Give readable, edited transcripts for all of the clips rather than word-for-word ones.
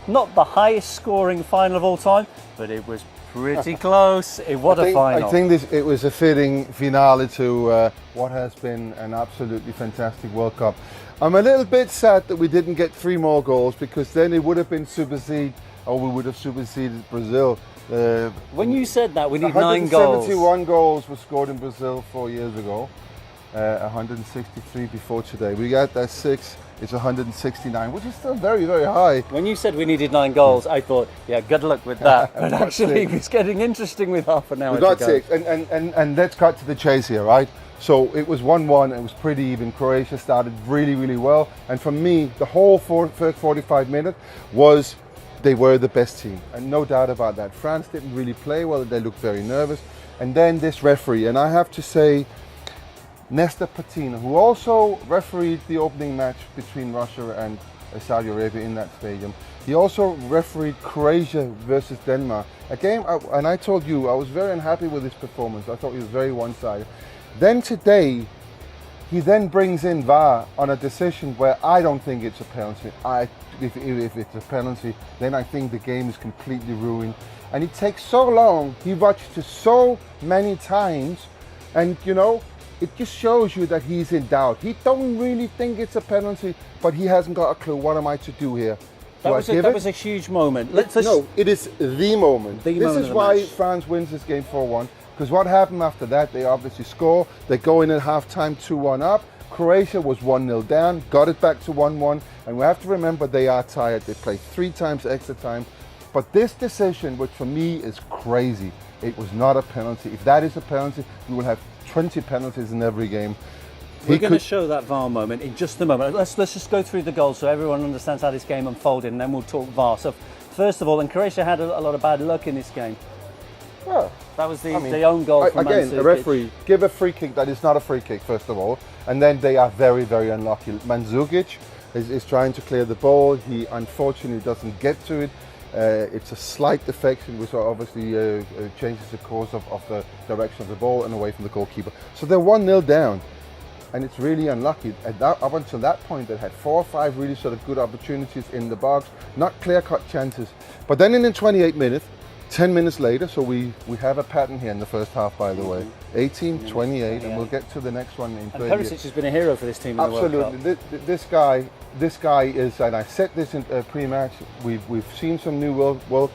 Not the highest scoring final of all time, but it was pretty close. What a final. I think it was a fitting finale to what has been an absolutely fantastic World Cup. I'm a little bit sad that we didn't get 3 more goals, because then it would have been superseded, or we would have superseded Brazil. When you said that, we need 9 goals. 171 goals were scored in Brazil 4 years ago. 163 before today. We got that 6. It's 169, which is still very, very high. When you said we needed 9 goals, I thought, yeah, good luck with that. But actually, it's getting interesting with half an hour we got to go. 6, and let's cut to the chase here, right? So it was 1-1, it was pretty even. Croatia started really, really well. And for me, the whole first 45 minutes was, they were the best team. And no doubt about that. France didn't really play well, they looked very nervous. And then this referee, and I have to say, Nestor Pitana, who also refereed the opening match between Russia and Saudi Arabia in that stadium. He also refereed Croatia versus Denmark. A game, and I told you, I was very unhappy with his performance. I thought he was very one-sided. Then today, he then brings in VAR on a decision where I don't think it's a penalty. If it's a penalty, then I think the game is completely ruined. And it takes so long, he watched it so many times, and you know, it just shows you that he's in doubt. He don't really think it's a penalty, but he hasn't got a clue. What am I to do here? That was a huge moment. No, it is the moment. This is why match. France wins this game 4-1. Because what happened after that, they obviously score. They go in at half-time 2-1 up. Croatia was 1-0 down, got it back to 1-1. And we have to remember, they are tired. They played 3 times extra time. But this decision, which for me is crazy, it was not a penalty. If that is a penalty, we will have 20 penalties in every game. We're going to show that VAR moment in just a moment. Let's just go through the goals so everyone understands how this game unfolded, and then we'll talk VAR. So first of all, and Croatia had a lot of bad luck in this game. Well, that was the own goal from again, Mandzukic. the referee give a free kick that is not a free kick, first of all, and then they are very, very unlucky. Mandzukic is trying to clear the ball. He unfortunately doesn't get to it. It's a slight defection, which obviously changes the course of the direction of the ball and away from the goalkeeper. So they're 1-0 down, and it's really unlucky. Up until that point, they had 4 or 5 really sort of good opportunities in the box, not clear-cut chances. But then in the 28 minutes, 10 minutes later, so we have a pattern here in the first half, by the way. 18, 28, and we'll get to the next one in 30. And Perisic has been a hero for this team in the World Cup. Absolutely. This guy is, and I said this in pre-match, we've seen some new world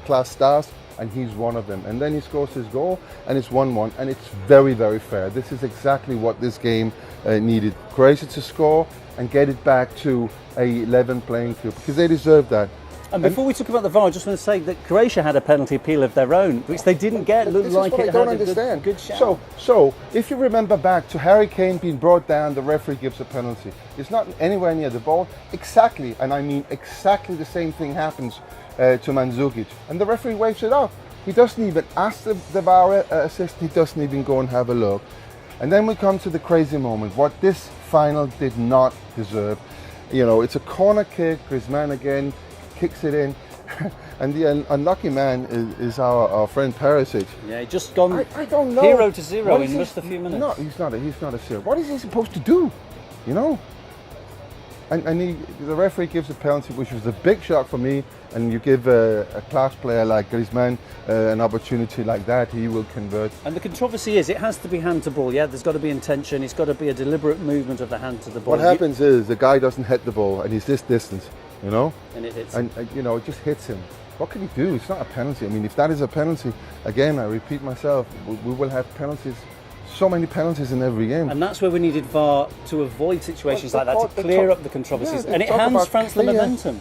class stars, and he's one of them. And then he scores his goal, and it's 1-1, and it's very, very fair. This is exactly what this game needed. Croatia to score and get it back to a level playing field, because they deserve that. And before we talk about the VAR, I just want to say that Croatia had a penalty appeal of their own, which they didn't get. It looked like it had a good shout. So, if you remember back to Harry Kane being brought down, the referee gives a penalty. It's not anywhere near the ball. Exactly, and I mean exactly the same thing happens to Mandzukic. And the referee waves it off. He doesn't even ask the VAR assistant, he doesn't even go and have a look. And then we come to the crazy moment, what this final did not deserve. You know, it's a corner kick, Griezmann again kicks it in, and the unlucky man is our friend Perisic. Yeah, he just gone I don't know. 0 to 0 in just a few minutes. No, he's not a zero. What is he supposed to do? You know? And the referee gives a penalty, which was a big shock for me. And you give a class player like Griezmann an opportunity like that, he will convert. And the controversy is, it has to be hand to ball. Yeah, there's got to be intention. It's got to be a deliberate movement of the hand to the ball. What happens is the guy doesn't hit the ball, and he's this distance, you know, and it hits. And you know, it just hits him. What can he do? It's not a penalty. I mean, if that is a penalty, again, I repeat myself, we will have penalties. So many penalties in every game. And that's where we needed VAR to avoid situations like that, to clear up the controversies. And it hands France the momentum.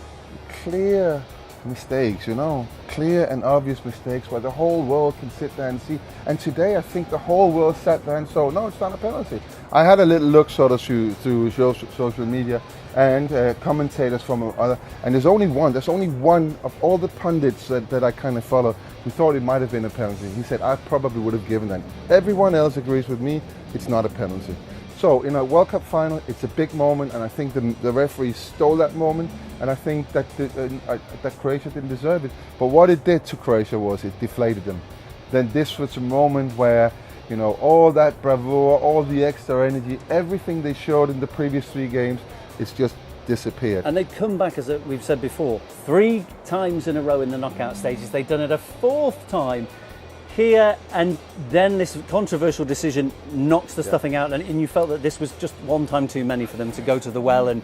Clear mistakes, you know, clear and obvious mistakes where the whole world can sit there and see. And today I think the whole world sat there and saw, no, it's not a penalty. I had a little look sort of through social media and commentators from other, and there's only one of all the pundits that I kind of follow who thought it might have been a penalty. He said, I probably would have given that. Everyone else agrees with me, it's not a penalty. So in a World Cup final, it's a big moment, and I think the referee stole that moment, and I think that that Croatia didn't deserve it. But what it did to Croatia was it deflated them. Then this was a moment where, you know, all that bravura, all the extra energy, everything they showed in the previous 3 games, it's just disappeared. And they'd come back, as we've said before, 3 times in a row in the knockout stages. They'd done it a 4th time here, and then this controversial decision knocks the stuffing out, and you felt that this was just one time too many for them to go to the well and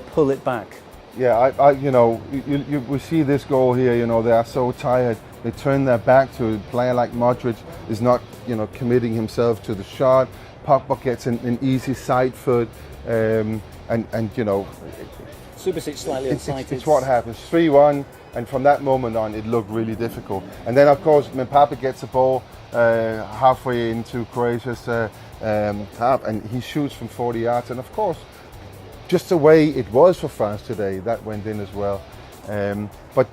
pull it back. Yeah, we see this goal here, they are so tired. They turn their back to a player like Modric is not, committing himself to the shot. Pogba gets an easy side foot, and Subasic slightly unsighted. It's what happens. 3-1, and from that moment on, it looked really difficult. And then, of course, Mbappe gets the ball halfway into Croatia's half, and he shoots from 40 yards. And of course, just the way it was for France today, that went in as well. But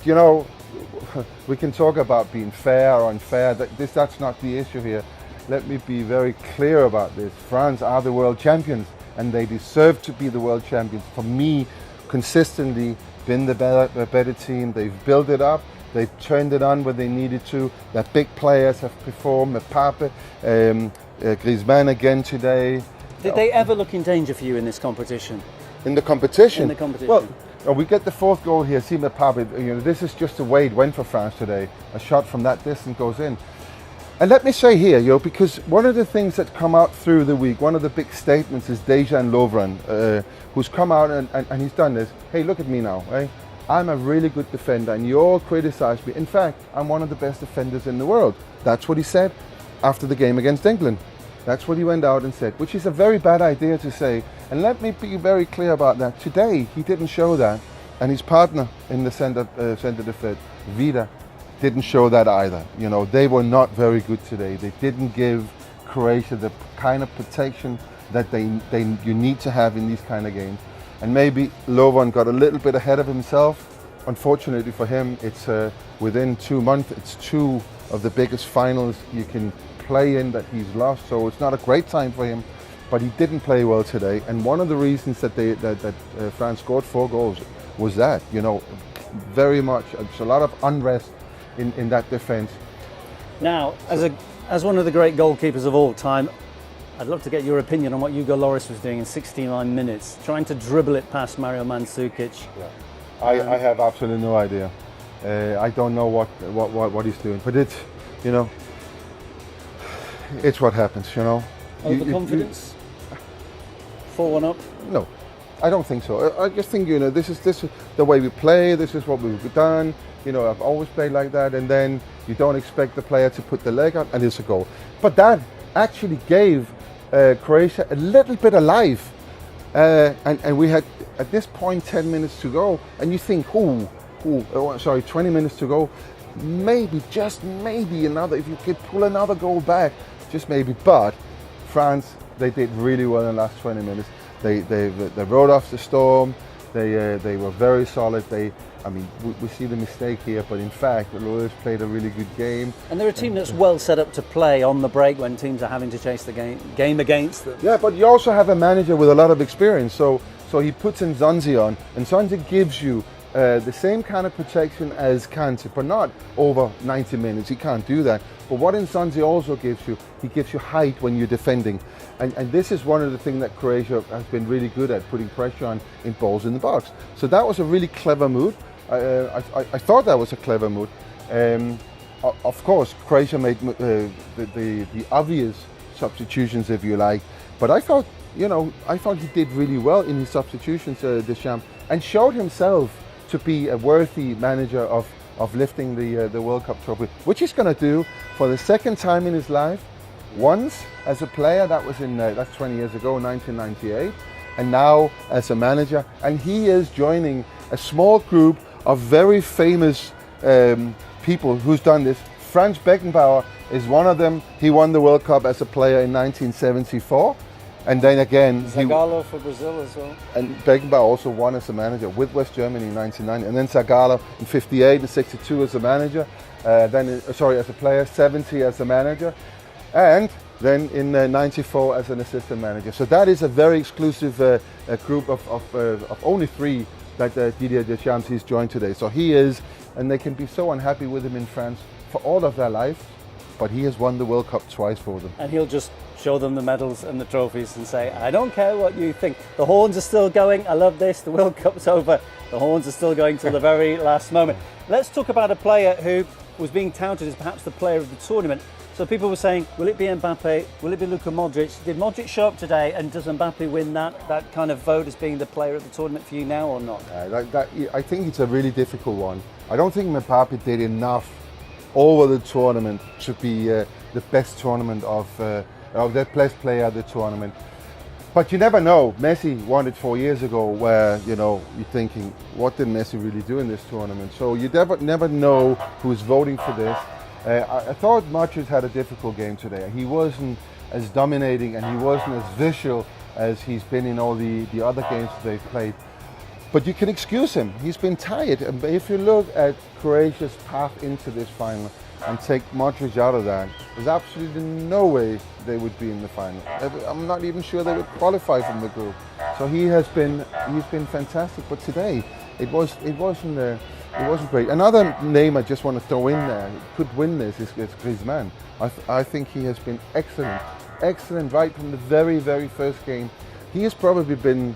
we can talk about being fair or unfair. That's not the issue here. Let me be very clear about this. France are the world champions, and they deserve to be the world champions. For me, consistently been the better team. They've built it up. They've turned it on where they needed to. Their big players have performed. Mbappe, Griezmann again today. Did they ever look in danger for you in this competition? In the competition? In the competition. Well, we get the 4th goal here. See Mbappe, this is just the way it went for France today. A shot from that distance goes in. And let me say here, because one of the things that come out through the week, one of the big statements is Dejan Lovren, who's come out and he's done this. Hey, look at me now, right? I'm a really good defender, and you all criticize me. In fact, I'm one of the best defenders in the world. That's what he said after the game against England. That's what he went out and said, which is a very bad idea to say. And let me be very clear about that. Today, he didn't show that. And his partner in the center defense, Vida, didn't show that either. They were not very good today. They didn't give Croatia the kind of protection that you need to have in these kind of games. And maybe Lovren got a little bit ahead of himself. Unfortunately for him, it's within 2 months, it's 2 of the biggest finals you can play in that he's lost. So it's not a great time for him, but he didn't play well today. And one of the reasons that France scored 4 goals was that, very much, it's a lot of unrest in that defense. Now, as one of the great goalkeepers of all time, I'd love to get your opinion on what Hugo Lloris was doing in 69 minutes, trying to dribble it past Mario Mandzukic. Yeah. I have absolutely no idea. I don't know what he's doing, but it's, it's what happens, Overconfidence? 4-1 up? No, I don't think so. I just think, this is the way we play, this is what we've done. I've always played like that, and then you don't expect the player to put the leg out, and it's a goal. But that actually gave Croatia a little bit of life. And we had, at this point, 10 minutes to go, and you think, 20 minutes to go, maybe, just maybe another, if you could pull another goal back, just maybe. But France, they did really well in the last 20 minutes. They rode off the storm. They were very solid. We see the mistake here, but in fact, Lloris played a really good game. And they're a team that's well set up to play on the break when teams are having to chase the game against them. Yeah, but you also have a manager with a lot of experience. So he puts Nzonzi on, and Nzonzi gives you the same kind of protection as Kante, but not over 90 minutes. He can't do that. But what Nzonzi also gives you, he gives you height when you're defending. And this is one of the things that Croatia has been really good at, putting pressure on in balls in the box. So that was a really clever move. I thought that was a clever move. Of course, Croatia made the obvious substitutions, if you like. But I thought he did really well in his substitutions, Deschamps, and showed himself to be a worthy manager of lifting the World Cup trophy, which he's going to do for the 2nd time in his life. Once as a player, that was that's 20 years ago, 1998, and now as a manager. And he is joining a small group of very famous people who's done this. Franz Beckenbauer is one of them. He won the World Cup as a player in 1974. And then again, Zagallo for Brazil as well. And Beckenbauer also won as a manager with West Germany in 1990. And then Zagallo in 58 and 62 as a manager. As a player, 70 as a manager. And then in 94 as an assistant manager. So that is a very exclusive group of only 3 that Didier Deschamps has joined today. So he is, and they can be so unhappy with him in France for all of their life, but he has won the World Cup twice for them. And he'll just show them the medals and the trophies and say, I don't care what you think. The horns are still going. I love this. The World Cup's over. The horns are still going till the very last moment. Let's talk about a player who was being touted as perhaps the player of the tournament. So people were saying, will it be Mbappe? Will it be Luka Modric? Did Modric show up today, and does Mbappe win that kind of vote as being the player of the tournament for you now or not? I think it's a really difficult one. I don't think Mbappe did enough over the tournament to be the best tournament of the best player of the tournament. But you never know. Messi won it 4 years ago, where you're thinking, what did Messi really do in this tournament? So you never know who's voting for this. I thought Modric had a difficult game today. He wasn't as dominating and he wasn't as visual as he's been in all the other games that they've played. But you can excuse him. He's been tired. And if you look at Croatia's path into this final and take Modric out of that, there's absolutely no way they would be in the final. I'm not even sure they would qualify from the group. So he's been fantastic. But today, it wasn't great. Another name I just want to throw in there, could win this, is Griezmann. I think he has been excellent right from the very, very first game. He has probably been,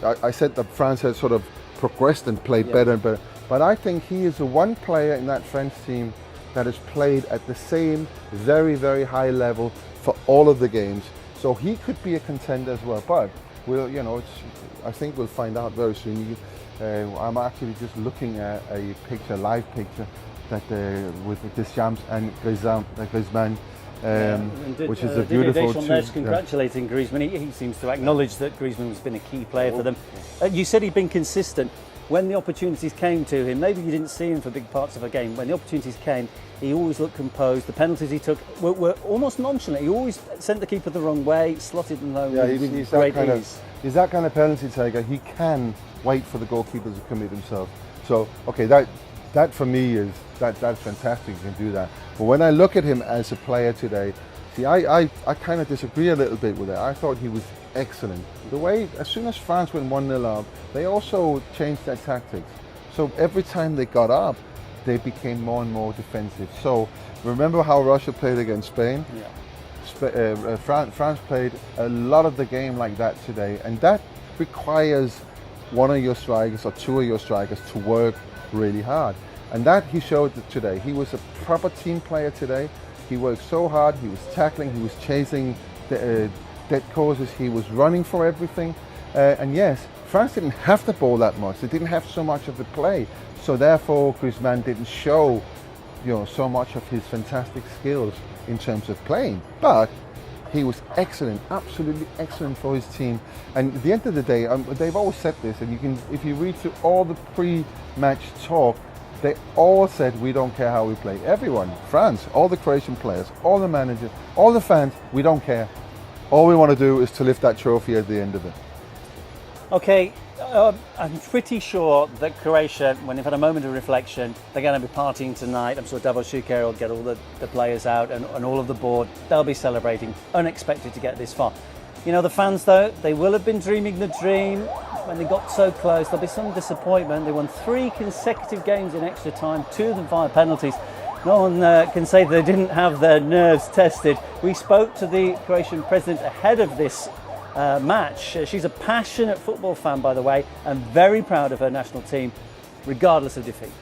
I said that France has sort of progressed and played better and better, but I think he is the one player in that French team that has played at the same very, very high level for all of the games. So he could be a contender as well, but I think we'll find out very soon. I'm actually just looking at a live picture that with Deschamps and Griezmann, which is a beautiful. Deschamps congratulating Griezmann. He seems to acknowledge that Griezmann has been a key player for them. You said he'd been consistent. When the opportunities came to him, maybe you didn't see him for big parts of a game. When the opportunities came, he always looked composed. The penalties he took were almost nonchalant. He always sent the keeper the wrong way, slotted them low. Yeah, he's that kind of penalty taker. He can wait for the goalkeeper to commit himself. So, okay, that for me that's fantastic. You can do that. But when I look at him as a player today, see, I kind of disagree a little bit with it. I thought he was excellent. The way, as soon as France went 1-0 up, they also changed their tactics. So every time they got up, they became more and more defensive. So remember how Russia played against Spain? Yeah. France played a lot of the game like that today, and that requires one of your strikers or two of your strikers to work really hard. And that he showed today. He was a proper team player today. He worked so hard. He was tackling. He was chasing dead causes. He was running for everything. And yes, France didn't have the ball that much. They didn't have so much of the play. So therefore, Griezmann didn't show, so much of his fantastic skills in terms of playing. But he was excellent, absolutely excellent for his team. And at the end of the day, they've always said this, and if you read through all the pre-match talk, they all said, we don't care how we play. Everyone, France, all the Croatian players, all the managers, all the fans, we don't care. All we want to do is to lift that trophy at the end of it. Okay, I'm pretty sure that Croatia, when they've had a moment of reflection, they're going to be partying tonight. I'm sure Davos Šuker will get all the players out and all of the board. They'll be celebrating, unexpected to get this far. The fans, though, they will have been dreaming the dream. When they got so close, there'll be some disappointment. They won 3 consecutive games in extra time, 2 of them via penalties. No one can say they didn't have their nerves tested. We spoke to the Croatian president ahead of this match. She's a passionate football fan, by the way, and very proud of her national team, regardless of defeat.